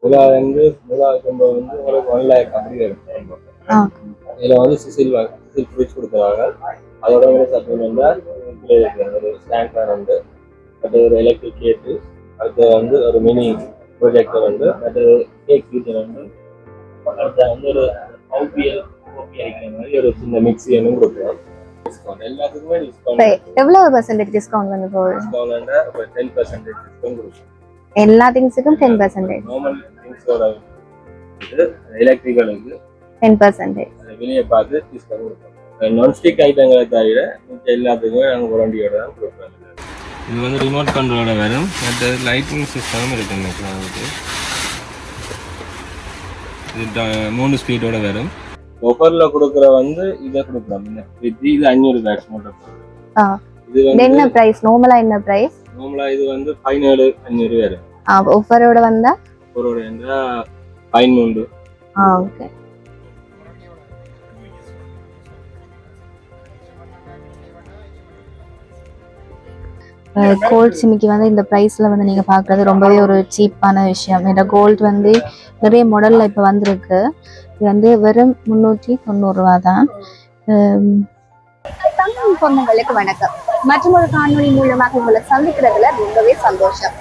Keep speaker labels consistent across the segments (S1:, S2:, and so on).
S1: முதல் கொம்போ வந்து உங்களுக்கு 1 லேக் அப்படி வரும். இதில் வந்து சிசில் ஃப்ரிட்ஜ் கொடுக்குறாங்க. அதோட ஒரு சப்ளிமெண்டா ஒரு ஸ்டாண்ட் ஃபேன் உண்டு, அது ஒரு எலக்ட்ரிக் கேட்டு, அடுத்து வந்து ஒரு மினி ப்ரொஜெக்டர் உண்டு, அது கேக் கிச்சன் உண்டு, அடுத்து வந்து ஒரு ஓபிஎல் அடிக்கிற மாதிரி ஒரு சின்ன மிக்ஸி ஒன்றும் கொடுக்குறோம். டிஸ்கவுண்ட் எல்லாத்துக்குமே டிஸ்கவுண்ட்.
S2: எவ்வளவு பர்சன்டேஜ் டிஸ்கவுண்ட் வந்து போகுது?
S1: டிஸ்கவுண்ட்னா ஒரு 10% டிஸ்கவுண்ட் கொடுக்குறோம்.
S2: எல்லா திங்ஸுக்கும் 10%.
S1: நார்மல் திங்ஸோட இது எலக்ட்ரிக்கலுக்கு
S2: 10%.
S1: வெளியே பார்த்து டிஸ்கவுண்ட் கொடுக்குறோம். நான்ஸ்டிக் ஐட்டங்களை தவிர எல்லாத்துக்குமே நாங்கள் வாரண்டியோட தான் கொடுக்குறோம். இது வந்து ரிமோட் கண்ட்ரோலோட வரும். மற்ற லைட்டிங் சிஸ்டமும் இருக்குங்க. இது 3 ஸ்பீடோட வரும். ஆஃபர்ல கொடுக்குற வந்து இதை கொடுக்குறோம். இது 500 பேட்ச் மட்டும். இது வந்து
S2: என்ன பிரைஸ்? நார்மலா என்ன பிரைஸ்?
S1: நார்மலா இது வந்து 17,500 வரும்.
S2: ஆஃபரோட வந்தா?
S1: ஆஃபரோட வந்தா 13.
S2: ஓகே. கோல்ட் சிமிக்கு வந்து இந்த ப்ரைஸில் வந்து நீங்கள் பார்க்குறது ரொம்பவே ஒரு சீப்பான விஷயம். இந்த கோல்ட் வந்து நிறைய மாடலில் இப்போ வந்திருக்கு. இது வந்து வெறும் 390 ரூபா தான்.
S3: தமிழ் பொண்ணுங்களுக்கு வணக்கம். மற்றும் ஒரு காணொலி மூலமாக உங்களை சந்திக்கிறதுல ரொம்பவே சந்தோஷம்.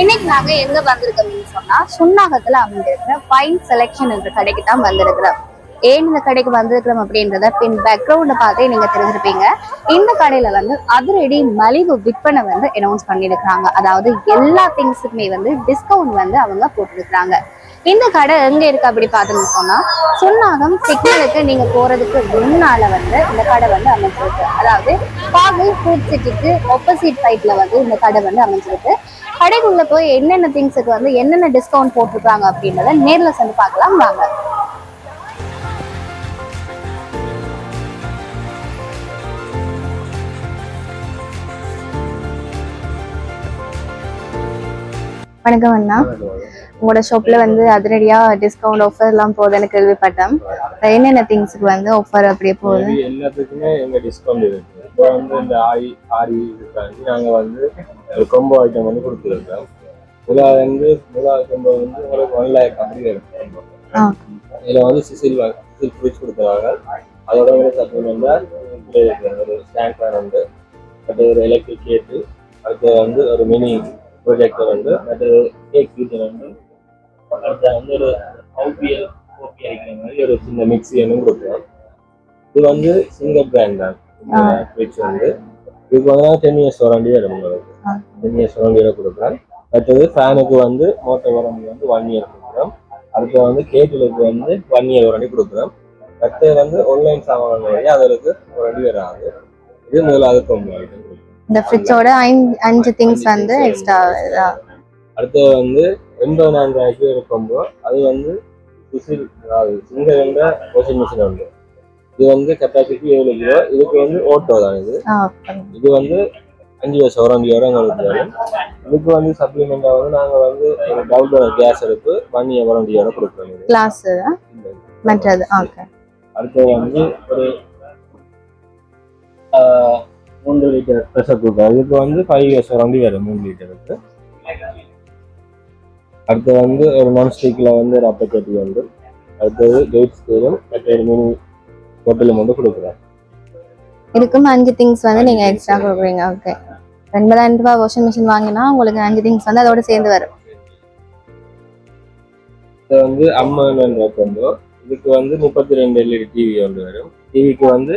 S3: இன்னைக்கு நாங்க எங்க வந்திருக்கோம்னு சொன்னா சுன்னாகத்துல அமைந்திருக்கிற ஃபைன் செலெக்ஷன் என்ற கடைக்கு தான் வந்திருக்கிறோம். ஏன் இந்த கடைக்கு வந்திருக்கிறோம் அப்படின்றத பின் பேக்ரவுண்ட பார்த்தே நீங்க தெரிஞ்சிருப்பீங்க. இந்த கடையில வந்து அதிரடி மலிவு விற்பனை வந்து அனௌன்ஸ் பண்ணிருக்காங்க. அதாவது எல்லா திங்ஸுக்குமே வந்து டிஸ்கவுண்ட் வந்து அவங்க போட்டிருக்கிறாங்க. இந்த கடை எங்க இருக்கு அப்படி பார்த்தோம்னு சொன்னா சுன்னாகம் சிக்னலுக்கு நீங்க போறதுக்கு முன்னால வந்து இந்த கடை வந்து அமைஞ்சிருக்கு. அதாவது பாகல் ஃபுட் சிட்டிக்கு ஆப்போசிட் சைட்ல வந்து இந்த கடை வந்து அமைஞ்சிருக்கு. கடைக்குள்ள போய் என்னென்ன திங்ஸுக்கு வந்து என்னென்ன டிஸ்கவுண்ட் போட்டிருக்காங்க அப்படின்றத நேர்ல சென்று பார்க்கலாம் வாங்க.
S2: வணக்கம் அண்ணா. உங்களோட ஷாப்ல வந்து அதிரடியா டிஸ்கவுண்ட் ஆஃபர் எல்லாம் போகுதுன்னு கேள்விப்பட்டேன். என்னென்ன திங்ஸுக்கு வந்து ஆஃபர் அப்படியே போகுது?
S1: எல்லாத்துக்குமே எங்க டிஸ்கவுண்ட் இருக்கு. இப்போ வந்து இந்த ஆரி இருக்காங்க. நாங்க வந்து ஒரு கொம்போ ஐட்டம் வந்து கொடுத்துருக்கோம். முதல் கொம்போ வந்து உங்களுக்கு 1 லேக் அப்படி வரும். இதுல வந்து சிசில் ஃப்ரிட்ஜ் கொடுக்குறாங்க. அதோட ஒரு சப்ளிமெண்டா ஒரு ஸ்டாண்ட் ஃபேன் உண்டு, அது ஒரு எலக்ட்ரிக் கேட்டு, அடுத்து வந்து ஒரு மினி ப்ரொஜெக்டர் உண்டு, அது கேக் கிச்சன் உண்டு, அடுத்து வந்து ஒரு ஓபிஎல் அடிக்கிற மாதிரி ஒரு சின்ன மிக்ஸி ஒன்றும் கொடுக்குறோம். இது வந்து சிங்கிள் பிராண்ட் தான். ஃப்ரிட்ஜ் வந்து இதுக்கு வந்து 10 இயர்ஸ் வாரண்டி வரும். உங்களுக்கு 10 இயர்ஸ் வாரண்டியோட கொடுக்குறோம். அடுத்தது ஃபேனுக்கு வந்து மோட்டர் வாரண்டி வந்து 1 இயர் கொடுக்குறோம். அடுத்து வந்து கேபிளுக்கு வந்து 1 இயர் வாரண்டி கொடுக்குறோம். அடுத்தது வந்து ஆன்லைன் சாமான் வழியா அதற்கு வாரண்டி வராது. இது முதலாவது கொம்போ ஐட்டம்.
S2: இந்த ஃப்ரிட்ஜோட 5 திங்ஸ் வந்து எக்ஸ்ட்ரா.
S1: அடுத்து வந்து 80,000 ரூபாய்க்கு ஒரு கொம்போ. அது வந்து சிங்கிள் என்ற வாஷிங் மிஷின் உண்டு. இது வந்து கெப்பாசிட்டி 7 கிலோ. இதுக்கு வந்து ஓட்டோ தான். இது வந்து 5 வருஷம் வாரண்டியோட உங்களுக்கு வரும். இதுக்கு வந்து சப்ளிமெண்டா வந்து நாங்க வந்து ஒரு டபுள் பர்னர் கேஸ் அடுப்பு 1 இயர் வாரண்டியோட கொடுக்குறோம்.
S2: கிளாஸ் மற்றது. ஓகே. அடுத்து
S1: வந்து ஒரு 3 லிட்டர் ப்ரெஷர் குக்கர். இதுக்கு வந்து 5 இயர்ஸ் வாரண்டி வரும் 3 லிட்டருக்கு. அடுத்து வந்து ஒரு நான்ஸ்டிக்ல வந்து ஒரு அப்பச்சட்டி உண்டு. அடுத்தது வெயிட் ஸ்கேலும் மற்ற மினி பொட்டலும் வந்து கொடுக்குறேன்.
S2: இதுக்கும் 5 திங்ஸ் வந்து நீங்க எக்ஸ்ட்ரா கொடுக்குறீங்க. ஓகே. 80,000 ரூபாய் வாஷிங் மிஷின் வாங்கினா உங்களுக்கு 5 திங்ஸ் வந்து அதோட சேர்ந்து வரும்.
S1: இது வந்து 50,000 கொம்போ. இதுக்கு வந்து 32 LED டிவி வந்து வரும். டிவிக்கு வந்து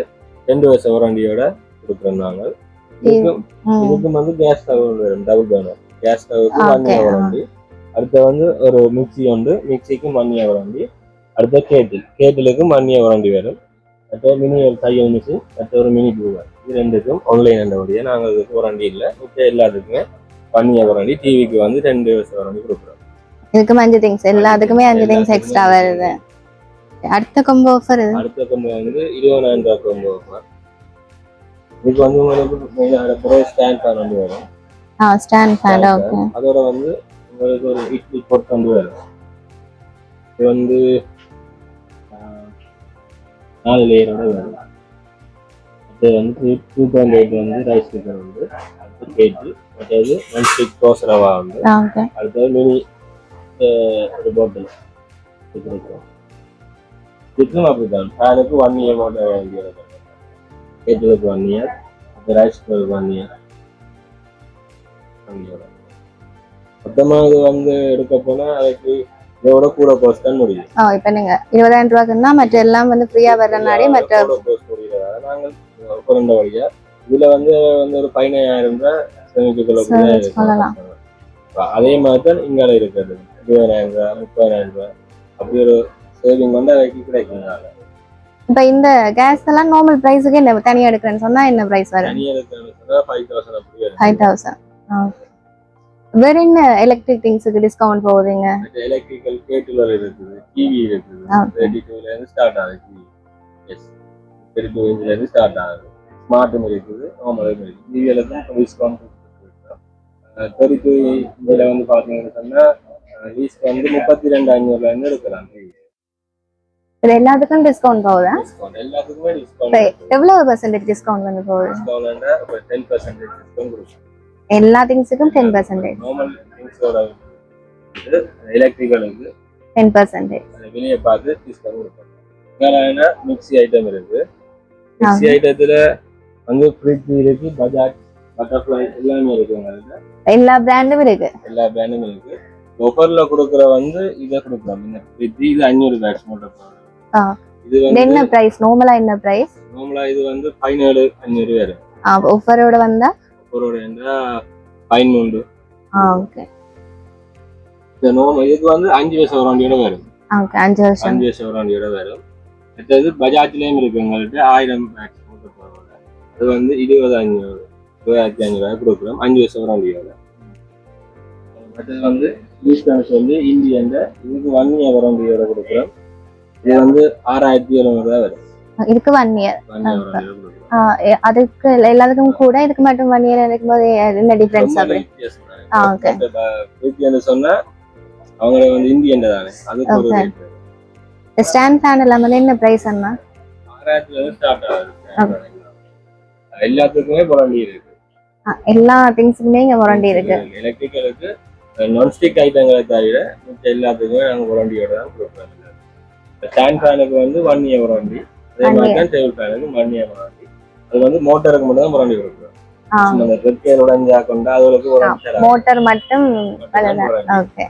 S1: 2 வருஷம் வாரண்டியோட கொடுக்குறோம் நாங்கள். இதுக்கும் வந்து கேஸ் ஸ்டவ் வரும், டபுள் பர்னர் கேஸ் ஸ்டவ்வுக்கு 1 இயர் வாரண்டி. அடுத்து வந்து ஒரு மிக்ஸி உண்டு, மிக்ஸிக்கும் 1 இயர் வாரண்டி. அடுத்த கேட்டிலுக்கும் 1 இயர் வாரண்டி வரும். அடுத்த மினி தையல் மிஷின், அடுத்த ஒரு மினி ப்ளூவர். இது ரெண்டுக்கும் ஆன்லைன் என்றபடியே நாங்கள் இதுக்கு வாரண்டி இல்லை. மிச்சம் எல்லாத்துக்குமே 1 இயர் வாரண்டி. டிவிக்கு வந்து 2 வருஷம் வாரண்டி கொடுக்குறோம்.
S2: இதுக்கும் 5 திங்ஸ், எல்லாத்துக்குமே 5 திங்ஸ் எக்ஸ்ட்ரா வருது. அடுத்த கொம்போ ஆஃபர்
S1: அடுத்த கொம்போ வந்து 20,000 ரூபாய் கொம்போ ஆஃபர். இதுக்கு வந்து உங்களுக்கு ஸ்டாண்ட் ஃபேன் வந்து வரும்.
S2: Stand fan. ஓகே.
S1: அதோட வந்து உங்களுக்கு ஒரு இட்லி பொட் வந்து வரும். இது வந்து 4 லேயரோட வரும். அது வந்து 2.8 வந்து ரைஸ் குக்கர் வந்து கேஜி. அடுத்தது 1 ஸ்டிக் தோசை ரவா வந்து. அடுத்தது மினி ஒரு பாட்டில் கொடுக்குறோம். இதுவும் அப்படிதான். ஃபேனுக்கு 1 இயர் மட்டும் வேண்டியது. கேட்டலுக்கு 1 இயர், அந்த ரைஸ் குக்கருக்கு 1 இயர். மொத்தமாக இது வந்து எடுக்க போனா அதுக்கு இதோட கூட கோஸ்ட் தான் முடியும்.
S2: இப்போ நீங்க 20,000 ரூபாய்க்குன்னா மற்ற எல்லாம் வந்து ஃப்ரீயா வர்றனாலே மற்ற
S1: கோஸ்ட் முடியறதால நாங்கள் குறைந்த வழியா இதுல வந்து ஒரு 15,000 ரூபாய் சேமிச்சு
S2: சொல்லலாம்.
S1: அதே மாதிரி தான் இங்கே இருக்கிறது 20,000 ரூபாய் 30,000 ரூபாய் அப்படி ஒரு சேவிங் வந்து அதுக்கு கிடைக்குங்க.
S2: இப்போ இந்த கேஸ் எல்லாம் நார்மல் பிரைஸுக்கு என்ன தனியா எடுக்கிறேன்னு சொன்னா என்ன பிரைஸ் வரும்?
S1: தனியா எடுக்கிறேன்னு சொன்னா 5,000 அப்படி வரும்.
S2: 5,000. வேற என்ன எலக்ட்ரிக் திங்ஸுக்கு டிஸ்கவுண்ட் போகுதுங்க?
S1: எலக்ட்ரிக்கல் கேட்டில் இருக்குது, டிவி இருக்குது, 32ல இருந்து ஸ்டார்ட் ஆகுது. டிவி எஸ் 32 இன்ச்ல இருந்து ஸ்டார்ட் ஆகுது. ஸ்மார்ட்டும் இருக்குது, நார்மலும் இருக்குது. டிவிகளுக்கும் டிஸ்கவுண்ட் கொடுத்துருக்கோம். 32 இதில் வந்து பார்த்தீங்கன்னு சொன்னா லீஸ்ட் வந்து 32,500ல இருந்து எடுக்கலாம்.
S2: இது எல்லாத்துக்கும் டிஸ்கவுண்ட் போகுதா?
S1: எல்லாத்துக்குமே டிஸ்கவுண்ட்.
S2: எவ்வளவு பெர்சன்டேஜ் டிஸ்கவுண்ட் வந்து போகுது?
S1: டிஸ்கவுண்ட்னா 10% டிஸ்கவுண்ட் கொடுக்கும்.
S2: எல்லா திங்ஸுக்கும் 10%.
S1: நார்மல் திங்ஸோட இது எலக்ட்ரிக்கலுக்கு
S2: 10%.
S1: வெளியே பார்த்து டிஸ்கவுண்ட் கொடுப்போம். வேற மிக்ஸி ஐட்டம் இருக்கு. மிக்ஸி ஐட்டத்துல வந்து ஃப்ரிட்ஜ் இருக்கு, பஜாஜ், பட்டர்ஃப்ளை எல்லாமே இருக்குங்க.
S2: எல்லா பிராண்டும் இருக்கு.
S1: எல்லா பிராண்டும் இருக்கு. ஆஃபர்ல கொடுக்குற வந்து இதை கொடுக்கலாம். இந்த ஃப்ரிட்ஜ் இது 500 பேக்ஸ் மட்டும். இது வந்து
S2: என்ன பிரைஸ்? நார்மலா என்ன பிரைஸ்?
S1: நார்மலா இது வந்து 17,500 வரும்.
S2: ஆஃபரோட வந்தா
S1: ஆஃபரோட இருந்தா 13.
S2: ஓகே.
S1: இந்த நார்மல் இதுக்கு வந்து 5 வருஷம் வாரண்டியோட வரும்.
S2: ஓகே, 5 வருஷம்
S1: வாரண்டியோட வரும். அடுத்தது பஜாஜ்லயும் இருக்கு எங்கள்கிட்ட 1000 பேக்ஸ் போட்டு போறோம். அது வந்து 20,500 கொடுக்குறோம் 5 வருஷம் வாரண்டியோட. அடுத்தது வந்து ஈஸ்டர்ஸ் வந்து இந்தியன் இதுக்கு 1 இயர் வாரண்டியோட கொடுக்குறோம். இது வந்து 6,700 வரும்.
S2: இதுக்கு 1 இயர். அதுக்கு எல்லாத்துக்கும் கூட இதுக்கு மட்டும் 1 இயர் இருக்கும்போது என்ன டிஃபரன்ஸ் அப்படி? ஓகே.
S1: ஃப்ரிட்ஜ் சொன்னா அவங்க வந்து இந்தியன் தானே, அதுக்கு ஒரு ரேட்.
S2: ஸ்டாண்ட் ஃபேன் எல்லாம் வந்து என்ன பிரைஸ் அண்ணா?
S1: 6,000 இருந்து ஸ்டார்ட் ஆகுது. எல்லாத்துக்குமே வாரண்டி இருக்கு.
S2: எல்லா திங்ஸ்க்குமே இங்க வாரண்டி இருக்கு.
S1: எலக்ட்ரிக்கலுக்கு நான்ஸ்டிக் ஐட்டங்களை தவிர மற்ற எல்லாத்துக்குமே நாங்கள் வாரண்டியோட தான் கொடுக்குறோம். ஸ்டாண்ட் ஃபேனுக்கு வந்து 1 இயர் வாரண்டி. அதே மாதிரி தான் டேபிள் ஃபேனுக்கு 1 இயர் வாரண்டி. அது வந்து மோட்டருக்கு மட்டும் தான் வாரண்டி கொடுக்குறோம். அந்த ரெக்கையர் உடைஞ்சா கொண்டா அதுக்கு
S2: மோட்டார் மட்டும். ஓகே.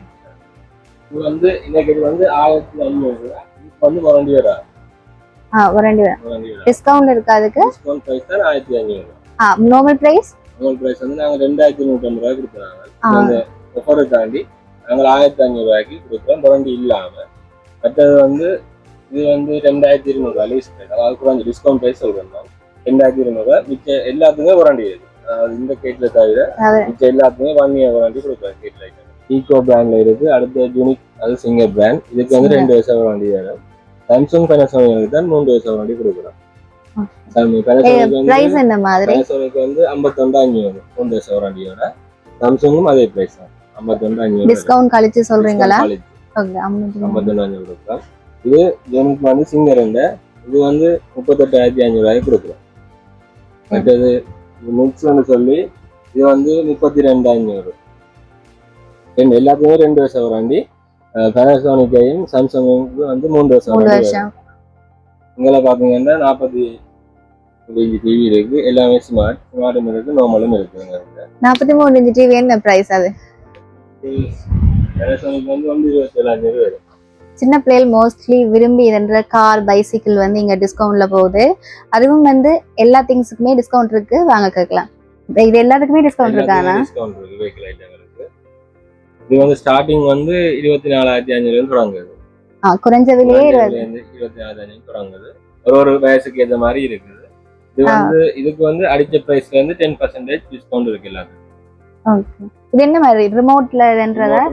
S1: இது வந்து இன்னைக்கு வந்து 1,500 ரூபாய். இப்போ வந்து வாரண்டி வராது.
S2: வாரண்டி வரும். டிஸ்கவுண்ட் இருக்கு அதுக்கு? டிஸ்கவுண்ட்
S1: பிரைஸ் தான் 1,500 ரூபாய்.
S2: Normal price? நார்மல்
S1: பிரைஸ் வந்து நாங்க 2,150 ரூபாய் கொடுக்குறாங்க. அந்த ஆஃபரை தாண்டி நாங்கள் 1,500 ரூபாய்க்கு கொடுக்குறோம் வாரண்டி இல்லாம. மற்றது வந்து இது வந்து 2,200 ரூபாய் லீஸ் பிரைஸ். அதாவது குறைஞ்ச டிஸ்கவுண்ட் பிரைஸ் சொல்றோம். 2,200 ரூபாய். மிச்ச எல்லாத்துக்குமே வாரண்டி இருக்கு. அதாவது இந்த கேட்ல தவிர மிச்ச எல்லாத்துக்குமே 1 இயர் வாரண்டி கொடுக்குறாங்க. கேட்ல ஐட்டம் ஈகோ பிராண்ட்ல இருக்கு. அடுத்த யூனிக் அது சிங்கர் பிராண்ட். இதுக்கு வந்து 2 வருஷம் வாரண்டி வரும். சாம்சங் பேனசோனிக்கு தான் 3 வருஷம் வாரண்டி கொடுக்குறோம்.
S2: பிரைஸ் என்ன மாதிரி?
S1: பேனசோனிக் வந்து 51,500 3 வருஷம் வாரண்டியோட. சாம்சங்கும் அதே பிரைஸ் தான் 51,500.
S2: டிஸ்கவுண்ட் கழிச்சு சொல்றீங்களா?
S1: ஓகே, 51,500 கொடுக்குறோம். இது யூனிக் வந்து சிங்கர் இது வந்து 38,500 ரூபாய்க்கு கொடுக்குறோம். மற்றது மிக்ஸ்ன்னு சொல்லி இது வந்து 32,500. எல்லாத்துக்குமே 2 வருஷம் வாரண்டி. பேனசோனிக்கையும் சாம்சங்குக்கு வந்து 3 வருஷம் வாரண்டி. இங்கே பார்த்தீங்கன்னா 40 இன்ச் டிவி இருக்கு. எல்லாமே ஸ்மார்ட்டும் இருக்கு, நார்மலும் இருக்குங்க.
S2: 43 இன்ச் டிவி என்ன பிரைஸ் அது?
S1: பேனசோனிக் வந்து 27,500 வரும்.
S2: சின்ன பிள்ளைகள் மோஸ்ட்லி விரும்பி இதன்ற கார் பைசைக்கிள் வந்து இங்க டிஸ்கவுண்ட்ல போகுது. அதுவும் வந்து எல்லா திங்ஸுக்குமே டிஸ்கவுண்ட் இருக்கு, வாங்க கேட்கலாம். இது எல்லாத்துக்குமே டிஸ்கவுண்ட் இருக்கானா?
S1: டிஸ்கவுண்ட் இருக்கு வெஹிக்கிள் ஐட்டங்களுக்கு. இது வந்து ஸ்டார்டிங் வந்து 24,500 இருந்து தொடங்குது.
S2: குறைஞ்ச விலையே
S1: 24,500 தொடங்குது. ஒரு வயசுக்கு ஏற்ற மாதிரி இருக்குது. இது வந்து இதுக்கு வந்து அடிச்ச பிரைஸ்ல இருந்து 10% டிஸ்கவுண்ட் இருக்கு எல்லாத்துக்கும்.
S2: ஓகே. இது என்ன மாதிரி ரிமோட்ல என்றதா?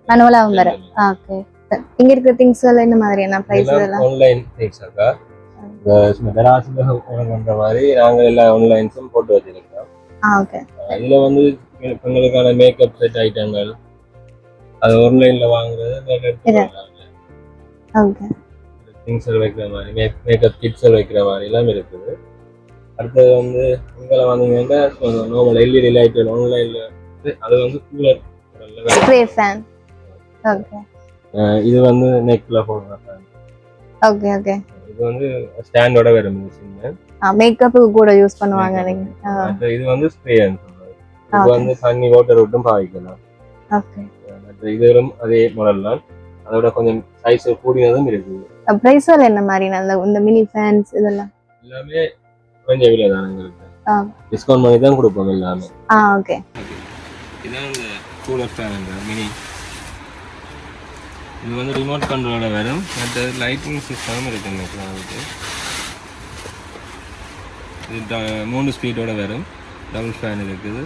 S2: மேனுவலாவும் வரும். ஓகே. இங்க இருக்கிற திங்ஸ் எல்லாம் என்ன மாதிரியான பிரைஸ் எல்லாம்?
S1: ஆன்லைன் திங்ஸ் இருக்கா? மெட்ராஸ்ல பண்ற மாதிரி நாங்க எல்லா ஆன்லைன்ஸும் போட்டு வச்சிருக்கோம்.
S2: ஓகே.
S1: இதுல வந்து பெண்களுக்கான மேக்கப் செட் ஐட்டங்கள் அது ஆன்லைன்ல வாங்குறது.
S2: ஓகே.
S1: திங்ஸ் வைக்கிற மாதிரி மேக்கப் கிட்ஸ் வைக்கிற மாதிரி எல்லாம் இருக்குது. அடுத்தது வந்து இங்கே வந்தீங்கன்னா நார்மல் எல்இடி லைட் ஆன்லைன்ல அது வந்து கூலர்
S2: ஸ்ப்ரே ஃபேன் ஓகே
S1: இது வந்து நெக்ல போடுறேன்.
S2: Okay okay.
S1: இது வந்து ஸ்டாண்டோட வரும் மிஷின்.
S2: மேக்கப்புக்கு கூட யூஸ் பண்ணுவாங்க நீங்க.
S1: இது வந்து ஸ்ப்ரே சொல்றது. இது வந்து தண்ணி வாட்டர் விட்டும் பாவிக்கலாம்.
S2: ஓகே.
S1: இதுவும் அதே மாடல் தான். அதோட கொஞ்சம் சைஸ் கூடியதும் இருக்குது.
S2: பிரைஸ்ல என்ன மாதிரி நல்ல இந்த மினி ஃபேன்ஸ் இதெல்லாம்
S1: எல்லாமே கொஞ்சம் விலை தான் எங்களுக்கு. டிஸ்கவுண்ட் பண்ணி தான் கொடுப்போம் எல்லாமே.
S2: ஓகே.
S1: இதான் இந்த கூலர் ஃபேன் மினி. இது வந்து ரிமோட் கண்ட்ரோலோட வரும். மற்ற லைட்டிங் சிஸ்டமும் இருக்கு அதுக்கு. இது 3 ஸ்பீடோட வரும். டபுள் ஃபேன் இருக்குது.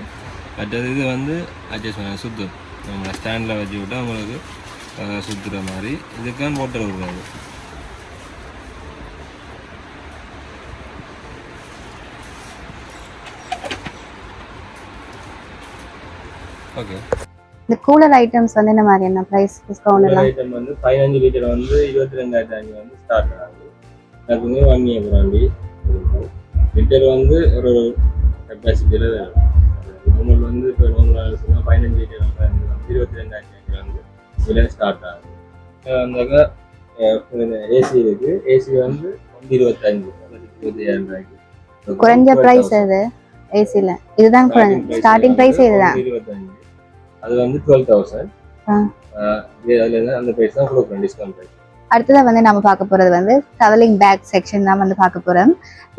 S1: மற்றது இது வந்து அட்ஜஸ்ட் பண்ண சுத்தம். நம்ம ஸ்டாண்டில் வச்சு விட்டால் உங்களுக்கு சுற்றுற மாதிரி. இதுக்கான வாட்டர் விடுறாது. ஓகே.
S2: இந்த கூலர் ஐட்டம்ஸ் வந்து என்ன மாதிரி என்ன பிரைஸ் டிஸ்கவுண்ட் எல்லாம்?
S1: ஐட்டம் வந்து 15 லிட்டர் வந்து 22,500 வந்து ஸ்டார்ட் ஆகுது. அதுக்கு வந்து 1 இயர் வாரண்டி இருக்கும். லிட்டர் வந்து ஒரு கெப்பாசிட்டியில் வரும். முன்னூறு வந்து இப்போ நோம்பு சொன்னால் 15 லிட்டர் வந்து 22,500 வந்து விலை ஸ்டார்ட் ஆகுது. அந்தாக்கா ஏசி இருக்கு. ஏசி வந்து 25,000 ரூபாய்க்கு.
S2: குறைஞ்ச பிரைஸ் அது ஏசில. இதுதான் ஸ்டார்டிங் பிரைஸ் இதுதான்.
S1: 25. அது வந்து 12,000. அதுல அந்த பிரைஸ் தான் கொடுக்குறோம் டிஸ்கவுண்ட் பிரைஸ்.
S2: அடுத்ததா வந்து நம்ம பார்க்க போறது வந்து ட்ராவலிங் பேக் செக்ஷன் தான் வந்து பார்க்க போறோம்.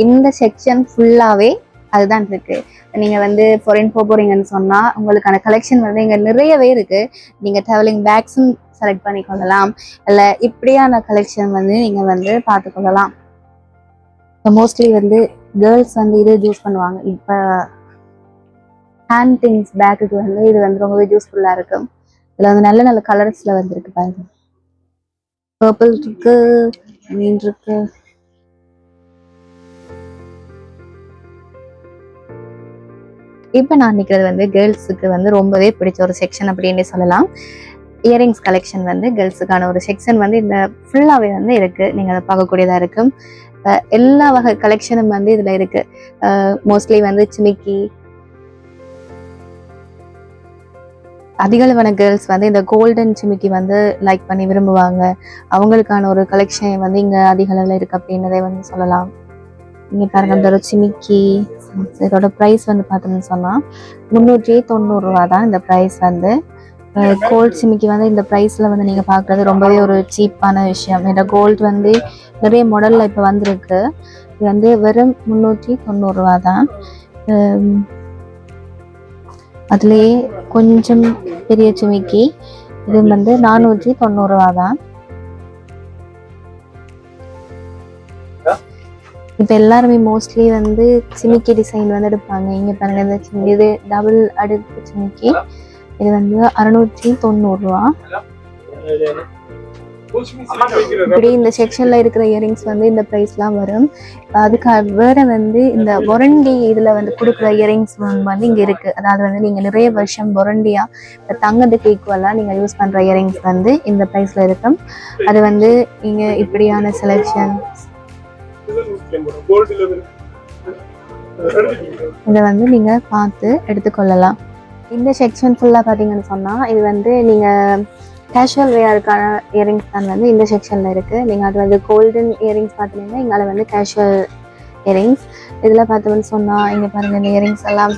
S2: இந்த செக்ஷன் ஃபுல்லாவே அதுதான் இருக்கு. நீங்க வந்து ஃபாரின் போறீங்கன்னு சொன்னா உங்களுக்கான கலெக்ஷன் வந்து இங்க நிறையவே இருக்கு. நீங்க ட்ராவலிங் பேக்ஸும் செலக்ட் பண்ணி கொள்ளலாம். இல்ல இப்படியான கலெக்ஷன் வந்து நீங்க வந்து பார்த்து கொள்ளலாம். மோஸ்ட்லி வந்து கேர்ள்ஸ் வந்து இது யூஸ் பண்ணுவாங்க. இப்போ ஹேண்ட் திங்ஸ் பேக்குக்கு வந்து இது வந்து ரொம்பவே யூஸ்ஃபுல்லா இருக்கும். இதுல வந்து நல்ல நல்ல கலர்ஸ்ல வந்துருக்கு பாருங்க. பர்பிள் இருக்கு, கிரீன் இருக்கு. இப்போ நான் நிற்கிறது வந்து கேர்ள்ஸுக்கு வந்து ரொம்பவே பிடிச்ச ஒரு செக்ஷன் அப்படின்னு சொல்லலாம். இயரிங்ஸ் கலெக்ஷன் வந்து கேர்ள்ஸுக்கான ஒரு செக்ஷன் வந்து இந்த ஃபுல்லாகவே வந்து இருக்கு. நீங்கள் அதை பார்க்கக்கூடியதாக இருக்கும். எல்லா வகை கலெக்ஷனும் வந்து இதுல இருக்கு. மோஸ்ட்லி வந்து சிமிக்கி அதிகளவான கேர்ள்ஸ் வந்து இந்த கோல்டன் சிமிக்கி வந்து லைக் பண்ணி விரும்புவாங்க. அவங்களுக்கான ஒரு கலெக்ஷன் வந்து இங்க அதிக அளவில் இருக்கு அப்படின்னதே வந்து சொல்லலாம். இங்க பாருங்க இந்த ஒரு சிமிக்கி. இதோட ப்ரைஸ் வந்து பார்த்தோம்னு சொன்னா 390 ரூபா தான் இந்த ப்ரைஸ் வந்து. கோல்ட் சிமிக்கி வந்து இந்த ப்ரைஸ்ல வந்து நீங்க பாக்குறது ரொம்பவே ஒரு சீப்பான விஷயம். இந்த கோல்ட் வந்து நிறைய மாடல்ல இப்ப வந்திருக்கு. இது வந்து வெறும் 390 ரூபா தான். அதுலயே கொஞ்சம் பெரிய சிமிக்கி இது வந்து 490 ரூபா தான். இப்ப எல்லாருமே மோஸ்ட்லி வந்து சிமிக்கி டிசைன் வந்து எடுப்பாங்க. இங்க பாருங்க இந்த இது டபுள் அடுக்கு சிமிக்கி. இது வந்து 690 ரூபா. இப்படி இந்த செக்ஷன்ல இருக்கிற இயரிங்ஸ் வந்து இந்த பிரைஸ்லாம் வரும். அதுக்கு வேற வந்து இந்த வாரண்டி இதுல வந்து கொடுக்குற இயரிங்ஸ் வந்து இங்க இருக்கு. அதாவது வந்து நீங்க நிறைய வருஷம் வாரண்டியா தங்கத்துக்கு ஈக்குவலா நீங்க யூஸ் பண்ற இயரிங்ஸ் வந்து இந்த பிரைஸ்ல இருக்கும். அது வந்து நீங்க இப்படியான செலெக்ஷன் இதை வந்து நீங்க பார்த்து எடுத்துக்கொள்ளலாம். இந்த செக்ஷன் ஃபுல்லா பாத்தீங்கன்னு சொன்னா இது வந்து நீங்க கேஷுவல் வேருக்கான இயரிங்ஸ் தான் வந்து இந்த செக்ஷன்ல இருக்கு. நீங்க அது வந்து கோல்டன் இயரிங்ஸ் பார்த்தீங்கன்னா இங்கால வந்து கேஷுவல் இயரிங்ஸ். இதுல பார்த்தோம்னு சொன்னா இங்க பாருங்க இந்த இயரிங்ஸ் எல்லாம்